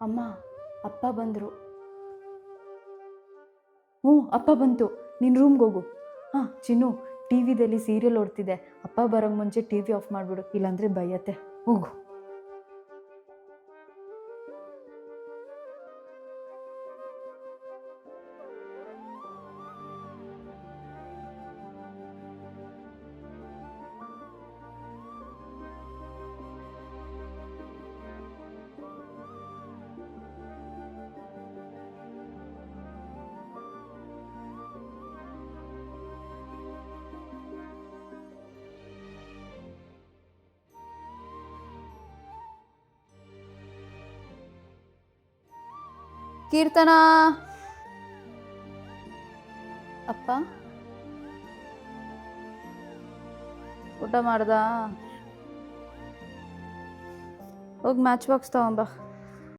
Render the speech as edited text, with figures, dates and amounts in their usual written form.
ಅಮ್ಮ, ಅಪ್ಪ ಬಂದರು. ಹ್ಞೂ, ಅಪ್ಪ ಬಂತು. ನಿನ್ನ ರೂಮ್ಗೆ ಹೋಗು. ಹಾಂ ಚಿನ್ನು, ಟಿ ವಿದಲ್ಲಿ ಸೀರಿಯಲ್ ಓಡ್ತಿದೆ. ಅಪ್ಪ ಬರೋಂಗೆ ಮುಂಚೆ ಟಿ ವಿ ಆಫ್ ಮಾಡಿಬಿಡು, ಇಲ್ಲಾಂದರೆ ಬೈಯತ್ತೆ. ಹೋಗು. ಕೀರ್ತನಾ, ಅಪ್ಪ ಊಟ ಮಾಡ್ದಾ? ಹೋಗಿ ಮ್ಯಾಚ್ ಬಾಕ್ಸ್ ತಗೊಂಬ.